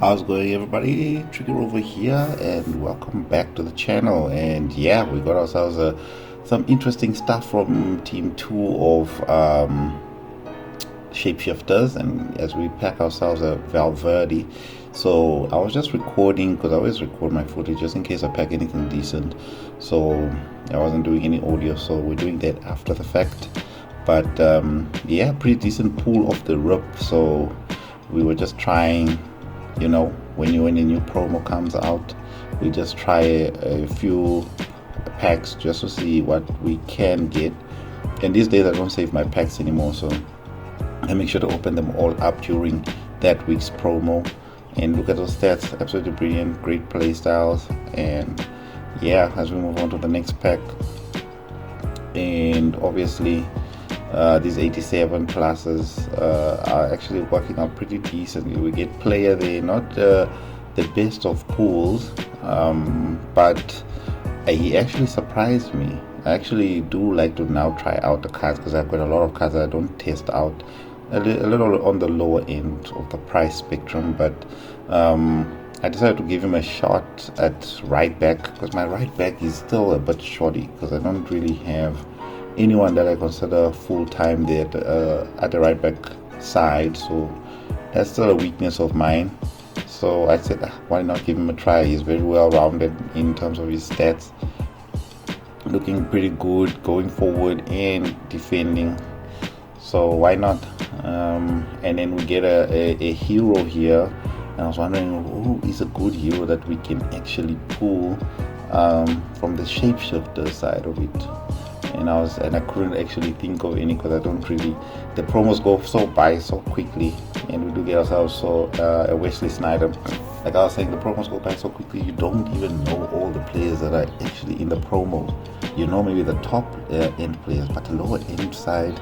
How's it going, everybody? Trigger over here, and welcome back to the channel. And yeah, we got ourselves some interesting stuff from team 2 of shapeshifters, and as we pack ourselves a Valverde. So I was just recording because I always record my footage just in case I pack anything decent. So I wasn't doing any audio, so we're doing that after the fact. But yeah, pretty decent pool off the rip. So we were just trying, you know, when a new promo comes out, we just try a few packs just to see what we can get. And these days I don't save my packs anymore, so I make sure to open them all up during that week's promo. And look at those stats, absolutely brilliant, great play styles. And yeah, as we move on to the next pack, and obviously these 87 pluses are actually working out pretty decently. We get player there, not the best of pools, but he actually surprised me. I actually do like to now try out the cards because I've got a lot of cards that I don't test out, a little on the lower end of the price spectrum. But I decided to give him a shot at right back because my right back is still a bit shoddy because I don't really have anyone that I consider full-time there at the right back side, so that's still a weakness of mine. So I said, why not give him a try? He's very well rounded in terms of his stats, looking pretty good going forward and defending, so why not? And then we get a hero here, and I was wondering who is a good hero that we can actually pull from the shapeshifter side of it. And I couldn't actually think of any because I don't really, the promos go so quickly, and we do get ourselves a Wesley Sneijder. Like I was saying, the promos go by so quickly, you don't even know all the players that are actually in the promos. You know maybe the top end players, but the lower end side,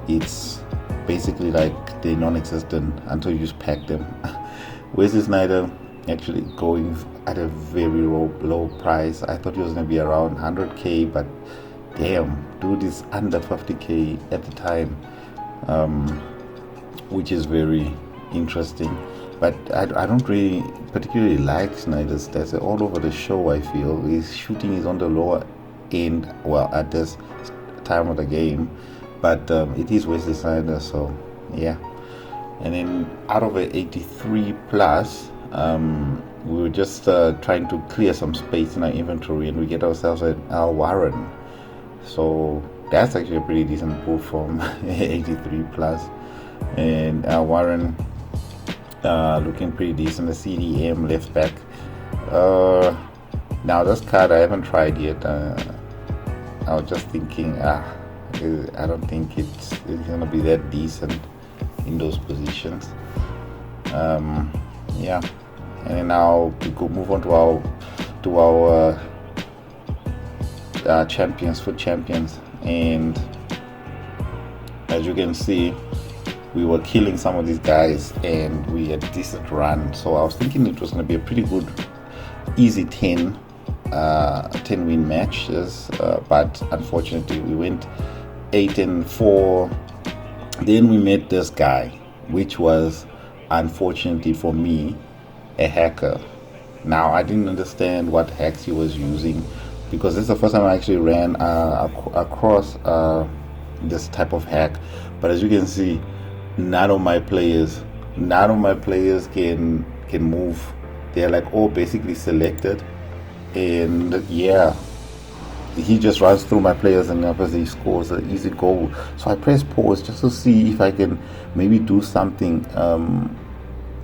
it's basically like they're non-existent until you just pack them. Wesley Sneijder actually going at a very low price. I thought he was going to be around 100k, but damn, dude is under 50k at the time, which is very interesting. But I don't really particularly like Snyder's stats. They're all over the show. I feel his shooting is on the lower end, well, at this time of the game, but it is Wesley Snyder, so yeah. And then out of an 83 plus, we were just trying to clear some space in our inventory, and we get ourselves an Al Warren. So that's actually a pretty decent pull from 83 plus, and Warren looking pretty decent. The CDM left back. Now this card I haven't tried yet. I was just thinking, I don't think it's gonna be that decent in those positions. Yeah, and then now we go move on to our champions, foot champions, and as you can see, we were killing some of these guys and we had a decent run. So I was thinking it was going to be a pretty good easy 10 win matches, but unfortunately we went 8-4. Then we met this guy, which was unfortunately for me a hacker. Now I didn't understand what hacks he was using, because this is the first time I actually ran across this type of hack. But as you can see, none of my players can move. They're like all basically selected, and yeah, he just runs through my players and obviously scores an easy goal. So I press pause just to see if I can maybe do something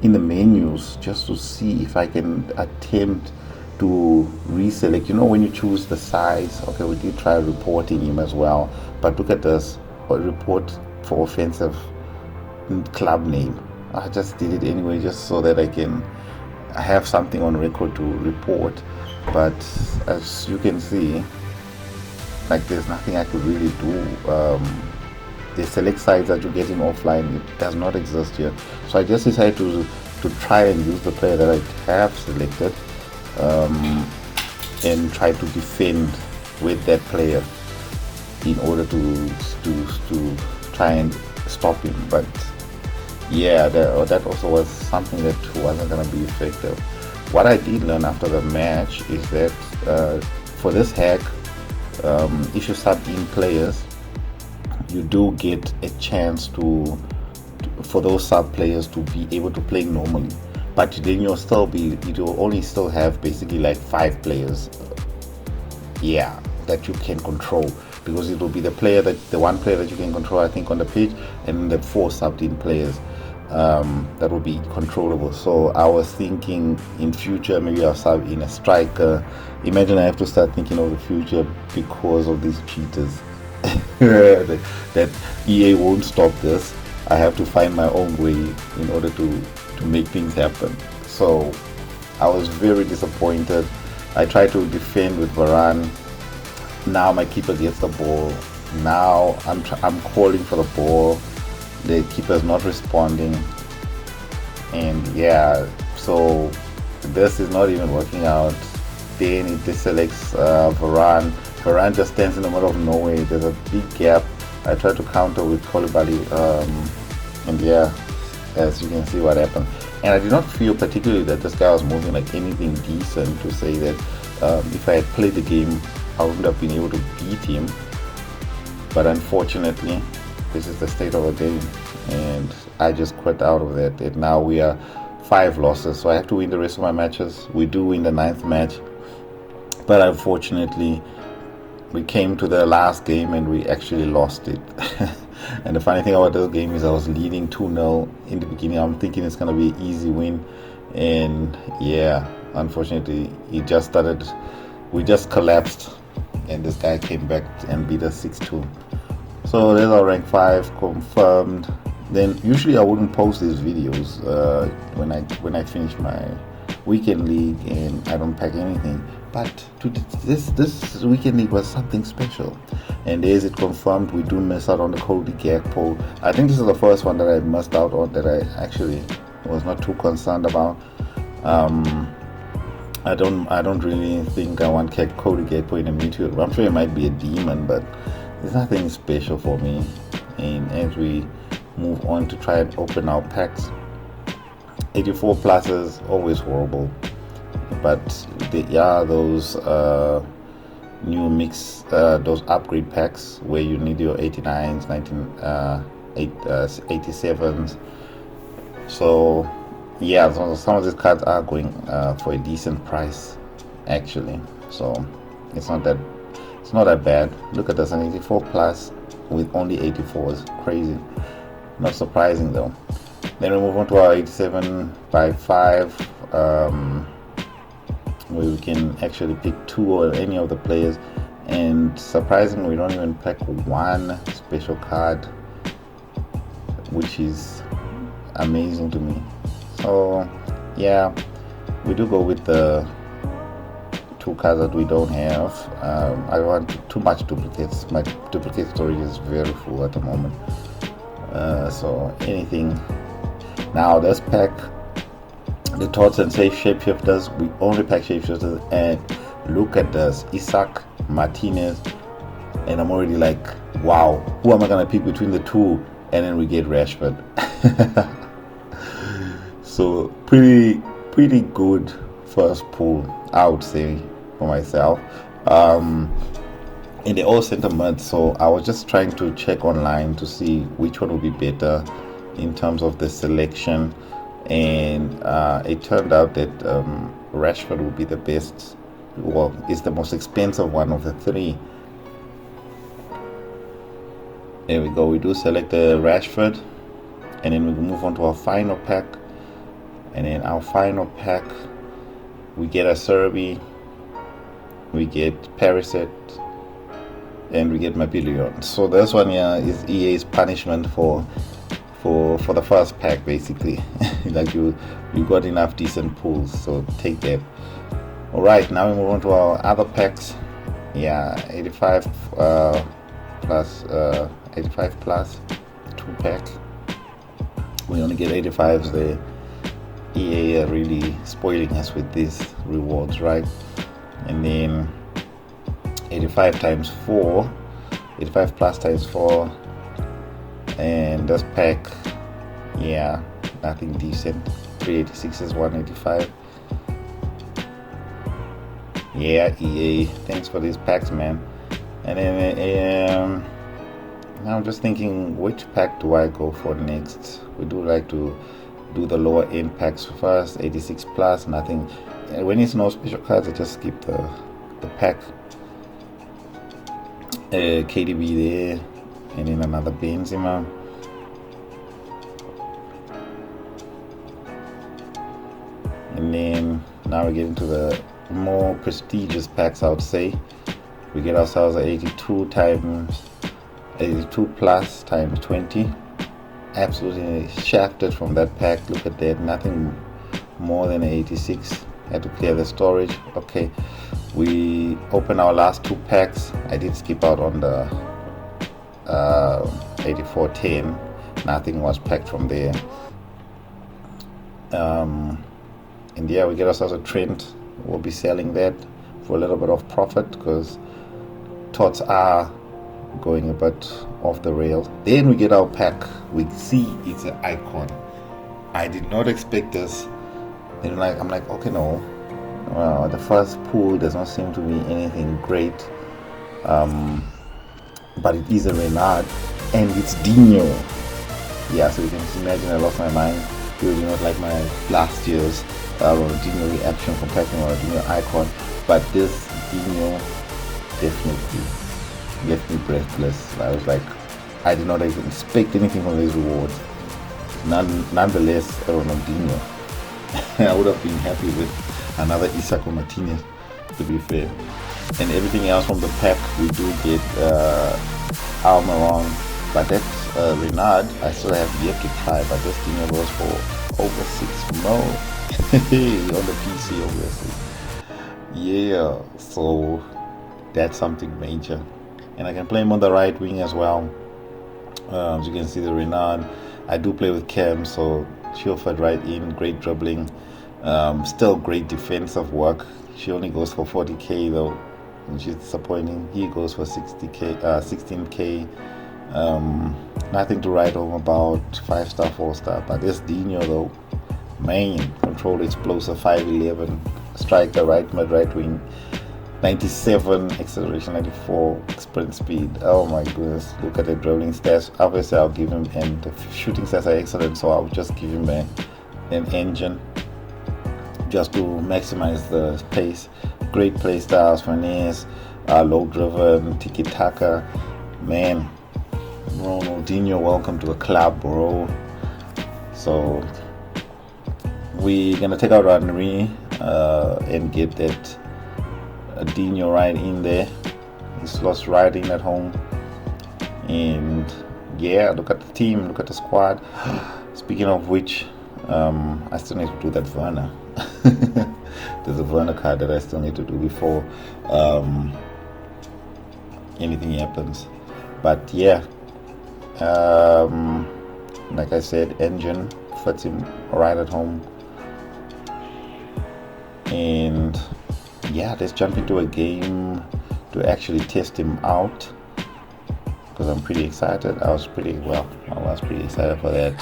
in the menus, just to see if I can attempt to reselect. You know, when you choose the size, okay, we did try reporting him as well, but look at this, report for offensive club name. I just did it anyway just so that I can have something on record to report. But as you can see, like, there's nothing I could really do. The select size that you get in offline, it does not exist here. So I just decided to try and use the player that I have selected, and try to defend with that player in order to try and stop him. But yeah, that also was something that wasn't going to be effective. What I did learn after the match is that for this hack, if you sub in players, you do get a chance for those sub players to be able to play normally, but then you'll only still have basically like 5 players, yeah, that you can control, because it will be the one player that you can control, I think, on the pitch, and the 4 subbed in players that will be controllable. So I was thinking in future maybe I'll sub in a striker. Imagine I have to start thinking of the future because of these cheaters. that EA won't stop this. I have to find my own way in order to make things happen. So I was very disappointed. I tried to defend with Varane. Now my keeper gets the ball. Now I'm calling for the ball. The keeper's not responding, and yeah, so this is not even working out. Then it deselects Varane. Varane just stands in the middle of nowhere. There's a big gap. I tried to counter with Koulibaly, and yeah, as you can see what happened. And I did not feel particularly that this guy was moving like anything decent to say that if I had played the game, I wouldn't have been able to beat him. But unfortunately, this is the state of the game, and I just quit out of that. And now we are 5 losses, so I have to win the rest of my matches. We do win the 9th match, but unfortunately we came to the last game and we actually lost it. And the funny thing about this game is I was leading 2-0 in the beginning. I'm thinking it's going to be an easy win, and yeah, unfortunately we just collapsed, and this guy came back and beat us 6-2. So there's our rank 5 confirmed. Then usually I wouldn't post these videos when I finish my weekend league and I don't pack anything. But this weekend league was something special, and there's it confirmed. We do miss out on the Cody Gakpo. I think this is the first one that I missed out on that I actually was not too concerned about. I don't really think I want Cody Gakpo in a midfield. I'm sure it might be a demon, but there's nothing special for me. And as we move on to try and open our packs, 84 pluses, always horrible. But there are those new mix, those upgrade packs where you need your 89s, 87s. So yeah, some of these cards are going for a decent price actually. So it's not that bad. Look at this, an 84 plus with only 84s. Crazy. Not surprising though. Then we move on to our 87 by 5, where we can actually pick 2 or any of the players, and surprisingly we don't even pack 1 special card, which is amazing to me. So yeah, we do go with the 2 cards that we don't have. I want too much duplicates. My duplicate storage is very full at the moment. So anything. Now this pack, the Tots and Safe Shapeshifters, we only pack Shapeshifters, and look at this, Isaac, Martinez, and I'm already like, wow, who am I gonna pick between the 2? And then we get Rashford. So pretty good first pull, I would say, for myself. And they're all center mid, so I was just trying to check online to see which one would be better in terms of the selection, and it turned out that Rashford would be the best. Well, it's the most expensive one of the 3. There we go. We do select the Rashford, and then we move on to our final pack. And in our final pack, we get a Serbi, we get Perisic, and we get Mobillion. So this one here is EA's punishment for the first pack, basically. Like you got enough decent pulls, so take that. Alright, now we move on to our other packs. Yeah, 85 plus 85 plus 2 pack. We only get 85s there. EA are really spoiling us with these rewards, right? And then 85 times 4, 85 plus times 4, and this pack Yeah, nothing decent. 386 is 185. Yeah, EA, thanks for these packs, man. And then now I'm just thinking, which pack do I go for next? We do like to do the lower end packs first. 86 plus, nothing. When it's no special cards, I just skip the pack. KDB there, and then another Benzema. And then now we get into the more prestigious packs, I would say. We get ourselves a 82 plus times 20. Absolutely shafted from that pack. Look at that, nothing more than 86. Had to clear the storage. Okay, we open our last two packs. I did skip out on the 8410. Nothing was packed from there. And yeah, we get ourselves a Trent. We'll be selling that for a little bit of profit because tots are going a bit off the rail. Then we get our pack. We see it's an icon. I did not expect this. And I'm like, okay, no. The first pool does not seem to be anything great. But it is a Renard and it's Dinho. Yeah, so you can just imagine I lost my mind. Because you know, like my last year's Dinho reaction from packing or Dinho icon. But this Dinho definitely left me breathless. I was like, I did not even expect anything from these rewards. Nonetheless, Ronaldinho. I would have been happy with another Isako Martinez, to be fair. And everything else from the pack, we do get Almiron. But that Renard, I still have yet to try. But this Dinho goes for over 6 mil on the PC, obviously. Yeah, so that's something major. And I can play him on the right wing as well. As you can see, the Renard, I do play with Cam, so she'll fit right in. Great dribbling, still great defensive work. She only goes for 40k though, and she's disappointing. He goes for 16k. Nothing to write home about. 5-star, 4-star. But this Dinho though, main control explosive, 5'11", striker, right mid, right wing. 97 acceleration, 94 sprint speed. Oh my goodness, look at the dribbling stats. Obviously I'll give him, and the shooting stats are excellent, so I'll just give him an engine just to maximize the pace. Great play styles, finesse, low driven, tiki-taka. Man, Dinho, welcome to the club, bro. So we're gonna take out Henry and get that Dinho right in there. He slots right in at home. And yeah, look at the team, look at the squad. Speaking of which, I still need to do that Werner. There's a Werner card that I still need to do before anything happens. But yeah, like I said, engine fits him right at home. And yeah, let's jump into a game to actually test him out, because I'm pretty excited. I was pretty excited for that.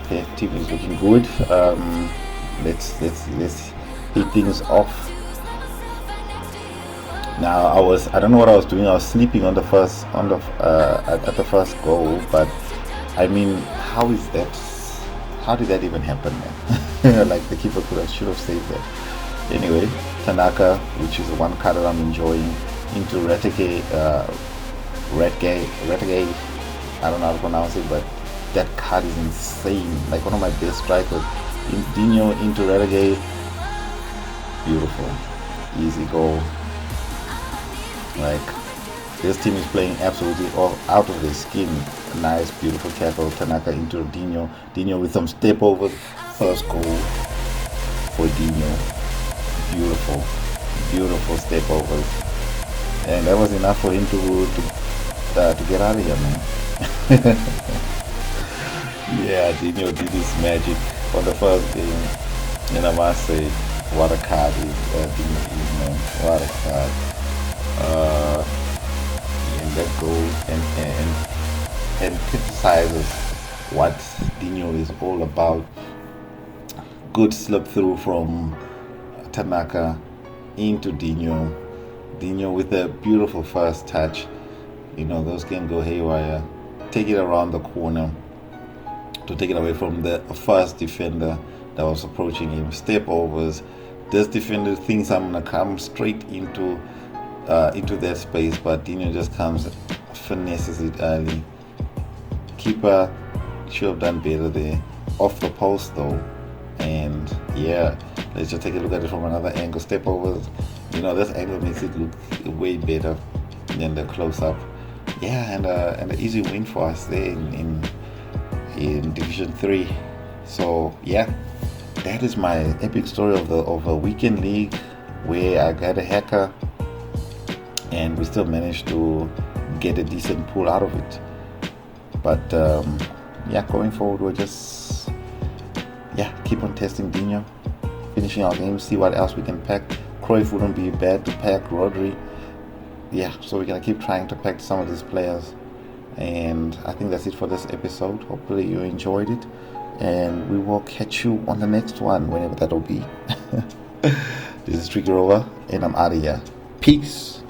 Okay, team is looking good. Let's hit things off. Now I don't know what I was doing. I was sleeping at the first goal, but I mean, how did that even happen, man? Like the keeper should have saved that. Anyway, Tanaka, which is the one card that I'm enjoying, into Retegay, I don't know how to pronounce it, but that card is insane. Like one of my best strikers. Dinho into Retegay, beautiful, easy goal. Like, this team is playing absolutely out of their skin. Nice, beautiful tackle. Tanaka into Dinho. Dinho with some step over. First goal for Dinho. Beautiful step over. And that was enough for him to get out of here, man. Yeah, Dinho did his magic for the first game. And I must say, What a card is Dinho, man. What a card. And that goes and criticizes what Dinho is all about. Good slip through from Tanaka into Dinho. Dinho with a beautiful first touch. Those can go haywire. Take it around the corner to take it away from the first defender that was approaching him. Step overs. This defender thinks I'm gonna come straight into that space, but Dinho just comes, finesses it early. Keeper should have done better there. Off the post though. And yeah, let's just take a look at it from another angle. Step overs. This angle makes it look way better than the close up. Yeah, and an easy win for us there in Division 3. So yeah, that is my epic story of a weekend league where I got a hacker and we still managed to get a decent pull out of it. But going forward, we'll just keep on testing Dinho, finishing our games, see what else we can pack. Cruyff wouldn't be bad to pack. Rodri. So we're gonna keep trying to pack some of these players. And I think that's it for this episode. Hopefully you enjoyed it, and we will catch you on the next one, whenever that'll be. This is Tricky Rover, and I'm out of here. Peace.